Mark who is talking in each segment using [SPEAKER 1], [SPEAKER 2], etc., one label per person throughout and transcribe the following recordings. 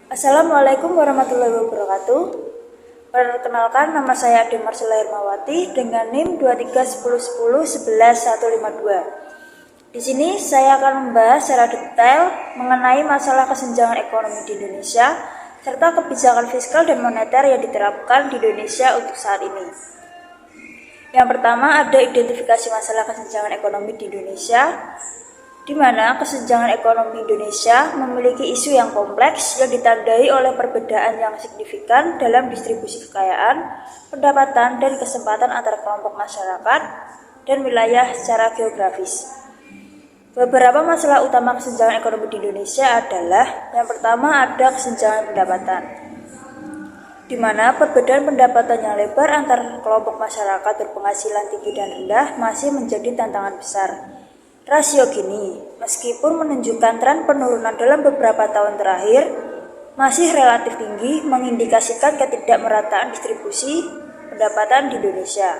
[SPEAKER 1] Assalamualaikum warahmatullahi wabarakatuh. Perkenalkan, nama saya Ade Marsila Hermawati dengan NIM 231010115152. Di sini saya akan membahas secara detail mengenai masalah kesenjangan ekonomi di Indonesia serta kebijakan fiskal dan moneter yang diterapkan di Indonesia untuk saat ini. Yang pertama, ada identifikasi masalah kesenjangan ekonomi di Indonesia, di mana kesenjangan ekonomi Indonesia memiliki isu yang kompleks yang ditandai oleh perbedaan yang signifikan dalam distribusi kekayaan, pendapatan, dan kesempatan antara kelompok masyarakat dan wilayah secara geografis. Beberapa masalah utama kesenjangan ekonomi di Indonesia adalah: yang pertama, ada kesenjangan pendapatan, di mana perbedaan pendapatan yang lebar antar kelompok masyarakat berpenghasilan tinggi dan rendah masih menjadi tantangan besar. Rasio Gini, meskipun menunjukkan tren penurunan dalam beberapa tahun terakhir, masih relatif tinggi, mengindikasikan ketidakmerataan distribusi pendapatan di Indonesia.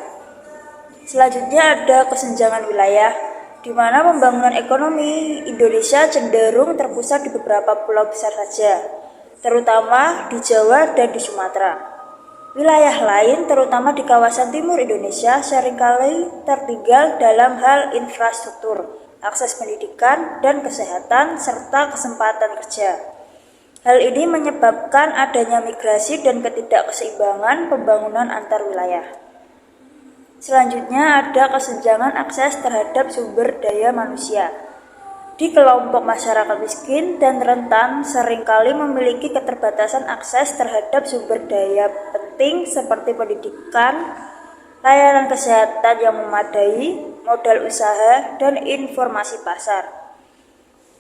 [SPEAKER 1] Selanjutnya ada kesenjangan wilayah, di mana pembangunan ekonomi Indonesia cenderung terpusat di beberapa pulau besar saja, terutama di Jawa dan di Sumatera. Wilayah lain, terutama di kawasan timur Indonesia, seringkali tertinggal dalam hal infrastruktur, akses pendidikan dan kesehatan, serta kesempatan kerja. Hal ini menyebabkan adanya migrasi dan ketidakseimbangan pembangunan antar wilayah. Selanjutnya ada kesenjangan akses terhadap sumber daya manusia. Di kelompok masyarakat miskin dan rentan seringkali memiliki keterbatasan akses terhadap sumber daya penting seperti pendidikan, layanan kesehatan yang memadai, modal usaha, dan informasi pasar.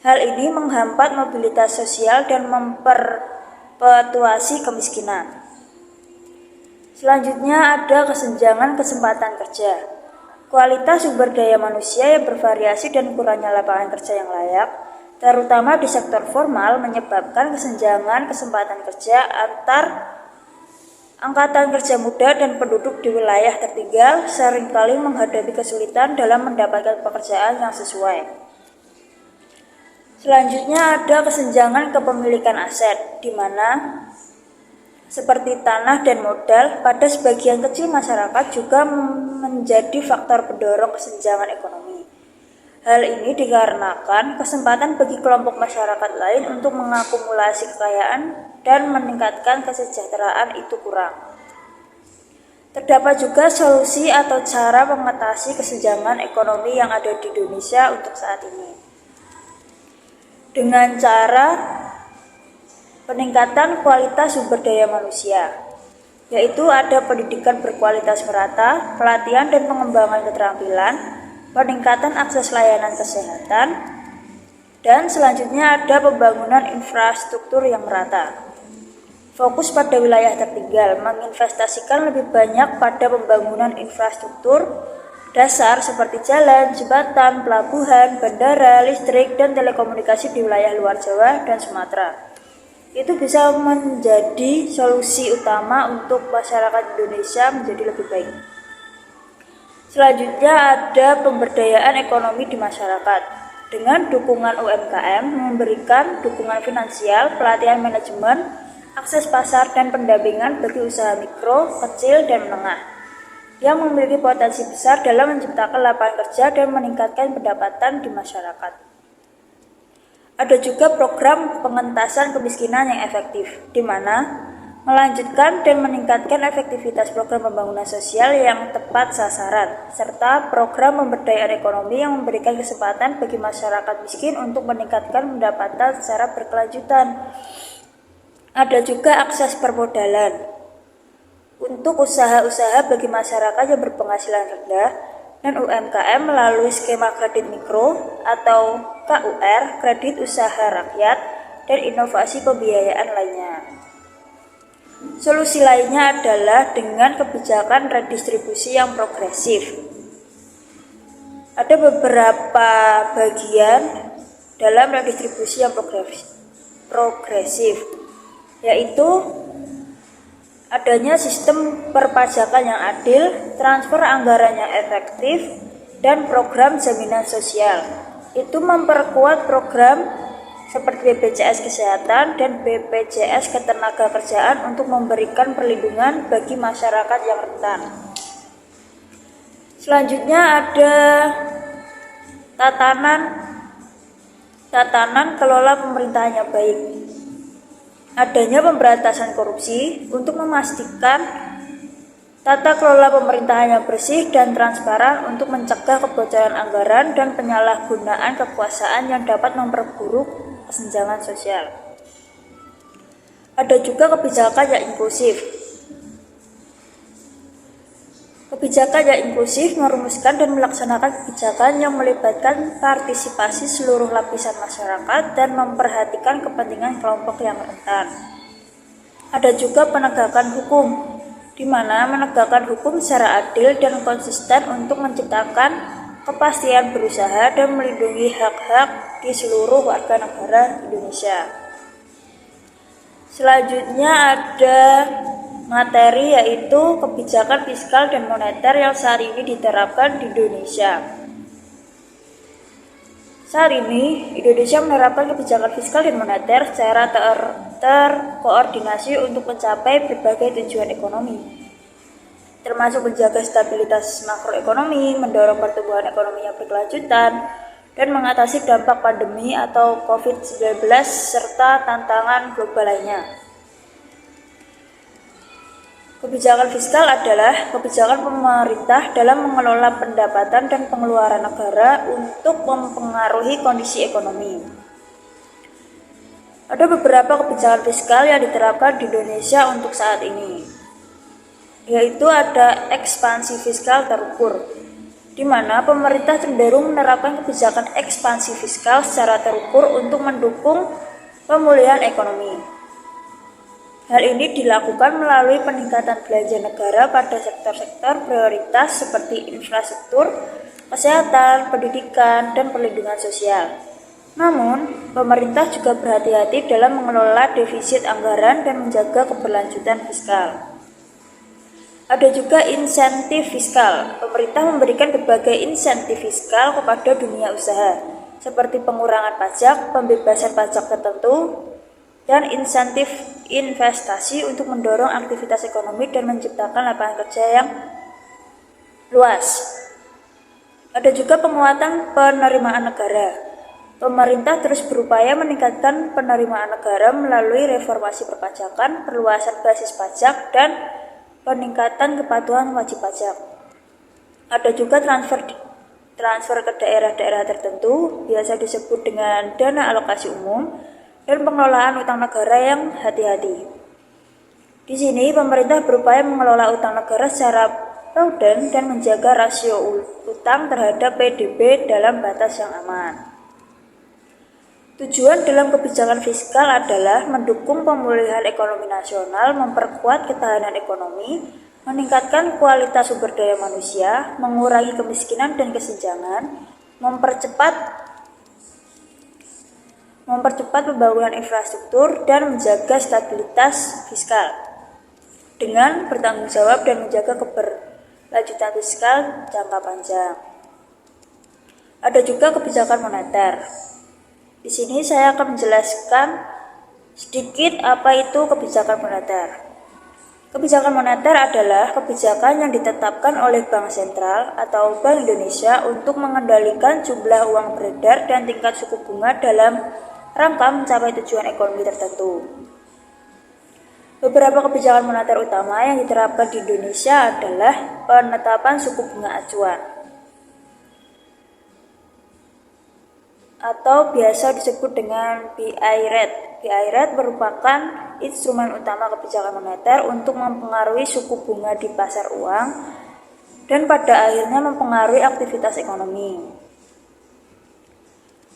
[SPEAKER 1] Hal ini menghambat mobilitas sosial dan memperpetuasi kemiskinan. Selanjutnya ada kesenjangan kesempatan kerja. Kualitas sumber daya manusia yang bervariasi dan kurangnya lapangan kerja yang layak, terutama di sektor formal, menyebabkan kesenjangan kesempatan kerja antar angkatan kerja muda dan penduduk di wilayah tertinggal seringkali menghadapi kesulitan dalam mendapatkan pekerjaan yang sesuai. Selanjutnya ada kesenjangan kepemilikan aset, di mana seperti tanah dan modal pada sebagian kecil masyarakat juga menjadi faktor pendorong kesenjangan ekonomi. Hal ini dikarenakan kesempatan bagi kelompok masyarakat lain untuk mengakumulasi kekayaan dan meningkatkan kesejahteraan itu kurang. Terdapat juga solusi atau cara mengatasi kesenjangan ekonomi yang ada di Indonesia untuk saat ini, dengan cara peningkatan kualitas sumber daya manusia, yaitu ada pendidikan berkualitas merata, pelatihan dan pengembangan keterampilan, peningkatan akses layanan kesehatan, dan selanjutnya ada pembangunan infrastruktur yang merata. Fokus pada wilayah tertinggal, menginvestasikan lebih banyak pada pembangunan infrastruktur dasar seperti jalan, jembatan, pelabuhan, bandara, listrik, dan telekomunikasi di wilayah luar Jawa dan Sumatera. Itu bisa menjadi solusi utama untuk masyarakat Indonesia menjadi lebih baik. Selanjutnya ada pemberdayaan ekonomi di masyarakat dengan dukungan UMKM, memberikan dukungan finansial, pelatihan manajemen, akses pasar, dan pendampingan bagi usaha mikro, kecil, dan menengah yang memiliki potensi besar dalam menciptakan lapangan kerja dan meningkatkan pendapatan di masyarakat. Ada juga program pengentasan kemiskinan yang efektif, di mana melanjutkan dan meningkatkan efektivitas program pembangunan sosial yang tepat sasaran, serta program pemberdayaan ekonomi yang memberikan kesempatan bagi masyarakat miskin untuk meningkatkan pendapatan secara berkelanjutan. Ada juga akses permodalan untuk usaha-usaha bagi masyarakat yang berpenghasilan rendah dan UMKM melalui skema kredit mikro atau KUR, kredit usaha rakyat, dan inovasi pembiayaan lainnya. Solusi lainnya adalah dengan kebijakan redistribusi yang progresif. Ada beberapa bagian dalam redistribusi yang progresif, yaitu adanya sistem perpajakan yang adil, transfer anggaran yang efektif, dan program jaminan sosial. Itu memperkuat program seperti BPJS Kesehatan dan BPJS Ketenagakerjaan untuk memberikan perlindungan bagi masyarakat yang rentan. Selanjutnya ada tatanan kelola pemerintahan yang baik. Adanya pemberantasan korupsi untuk memastikan tata kelola pemerintahan yang bersih dan transparan untuk mencegah kebocoran anggaran dan penyalahgunaan kekuasaan yang dapat memperburuk kesenjangan sosial. Ada juga kebijakan yang inklusif. Kebijakan yang inklusif merumuskan dan melaksanakan kebijakan yang melibatkan partisipasi seluruh lapisan masyarakat dan memperhatikan kepentingan kelompok yang rentan. Ada juga penegakan hukum, di mana menegakkan hukum secara adil dan konsisten untuk menciptakan kepastian berusaha dan melindungi hak-hak di seluruh warga negara Indonesia. Selanjutnya ada materi, yaitu kebijakan fiskal dan moneter yang saat ini diterapkan di Indonesia. Saat ini, Indonesia menerapkan kebijakan fiskal dan moneter secara terkoordinasi untuk mencapai berbagai tujuan ekonomi, termasuk menjaga stabilitas makroekonomi, mendorong pertumbuhan ekonomi yang berkelanjutan, dan mengatasi dampak pandemi atau COVID-19 serta tantangan global lainnya. Kebijakan fiskal adalah kebijakan pemerintah dalam mengelola pendapatan dan pengeluaran negara untuk mempengaruhi kondisi ekonomi. Ada beberapa kebijakan fiskal yang diterapkan di Indonesia untuk saat ini, yaitu ada ekspansi fiskal terukur, di mana pemerintah cenderung menerapkan kebijakan ekspansi fiskal secara terukur untuk mendukung pemulihan ekonomi. Hal ini dilakukan melalui peningkatan belanja negara pada sektor-sektor prioritas seperti infrastruktur, kesehatan, pendidikan, dan perlindungan sosial. Namun, pemerintah juga berhati-hati dalam mengelola defisit anggaran dan menjaga keberlanjutan fiskal. Ada juga insentif fiskal. Pemerintah memberikan berbagai insentif fiskal kepada dunia usaha, seperti pengurangan pajak, pembebasan pajak tertentu, dan insentif investasi untuk mendorong aktivitas ekonomi dan menciptakan lapangan kerja yang luas. Ada juga penguatan penerimaan negara. Pemerintah terus berupaya meningkatkan penerimaan negara melalui reformasi perpajakan, perluasan basis pajak, dan peningkatan kepatuhan wajib pajak. Ada juga transfer ke daerah-daerah tertentu, biasa disebut dengan dana alokasi umum, dan pengelolaan utang negara yang hati-hati. Di sini pemerintah berupaya mengelola utang negara secara prudent dan menjaga rasio utang terhadap PDB dalam batas yang aman. Tujuan dalam kebijakan fiskal adalah mendukung pemulihan ekonomi nasional, memperkuat ketahanan ekonomi, meningkatkan kualitas sumber daya manusia, mengurangi kemiskinan dan kesenjangan, mempercepat pembangunan infrastruktur, dan menjaga stabilitas fiskal dengan bertanggung jawab dan menjaga keberlanjutan fiskal jangka panjang. Ada juga kebijakan moneter. Di sini saya akan menjelaskan sedikit apa itu kebijakan moneter. Kebijakan moneter adalah kebijakan yang ditetapkan oleh Bank Sentral atau Bank Indonesia untuk mengendalikan jumlah uang beredar dan tingkat suku bunga dalam rangka mencapai tujuan ekonomi tertentu. Beberapa kebijakan moneter utama yang diterapkan di Indonesia adalah penetapan suku bunga acuan atau biasa disebut dengan BI rate. BI rate merupakan instrumen utama kebijakan moneter untuk mempengaruhi suku bunga di pasar uang dan pada akhirnya mempengaruhi aktivitas ekonomi.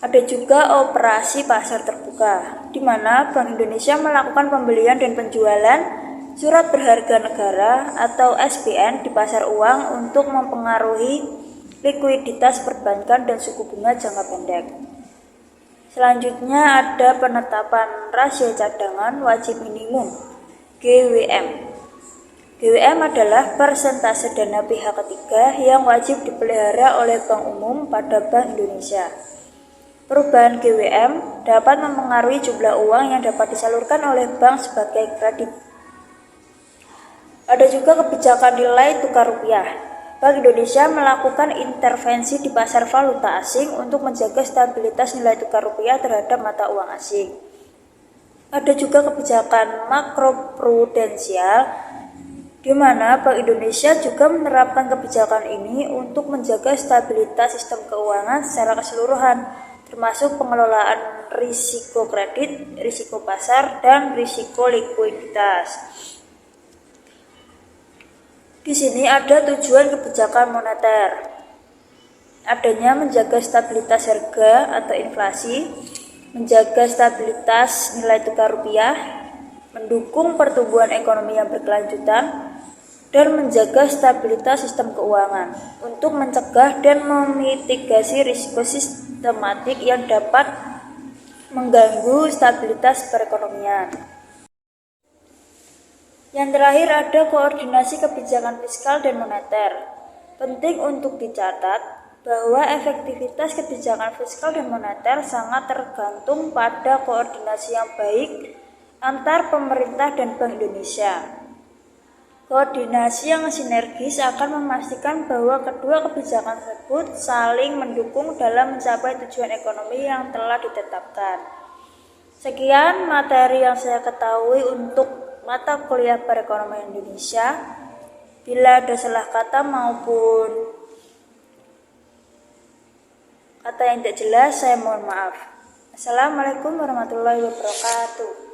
[SPEAKER 1] Ada juga operasi pasar terbuka, di mana Bank Indonesia melakukan pembelian dan penjualan surat berharga negara atau SBN di pasar uang untuk mempengaruhi likuiditas perbankan dan suku bunga jangka pendek. Selanjutnya ada penetapan rasio cadangan wajib minimum (GWM). GWM adalah persentase dana pihak ketiga yang wajib dipelihara oleh Bank Umum pada Bank Indonesia. Perubahan GWM dapat mempengaruhi jumlah uang yang dapat disalurkan oleh bank sebagai kredit. Ada juga kebijakan nilai tukar rupiah. Bank Indonesia melakukan intervensi di pasar valuta asing untuk menjaga stabilitas nilai tukar rupiah terhadap mata uang asing. Ada juga kebijakan makroprudensial, di mana Bank Indonesia juga menerapkan kebijakan ini untuk menjaga stabilitas sistem keuangan secara keseluruhan, termasuk pengelolaan risiko kredit, risiko pasar, dan risiko likuiditas. Di sini ada tujuan kebijakan moneter. Adanya menjaga stabilitas harga atau inflasi, menjaga stabilitas nilai tukar rupiah, mendukung pertumbuhan ekonomi yang berkelanjutan, dan menjaga stabilitas sistem keuangan untuk mencegah dan memitigasi risiko sistematik yang dapat mengganggu stabilitas perekonomian. Yang terakhir ada koordinasi kebijakan fiskal dan moneter. Penting untuk dicatat bahwa efektivitas kebijakan fiskal dan moneter sangat tergantung pada koordinasi yang baik antar pemerintah dan Bank Indonesia. Koordinasi yang sinergis akan memastikan bahwa kedua kebijakan tersebut saling mendukung dalam mencapai tujuan ekonomi yang telah ditetapkan. Sekian materi yang saya ketahui untuk mata kuliah perekonomian Indonesia. Bila ada salah kata maupun kata yang tidak jelas, saya mohon maaf. Assalamualaikum warahmatullahi wabarakatuh.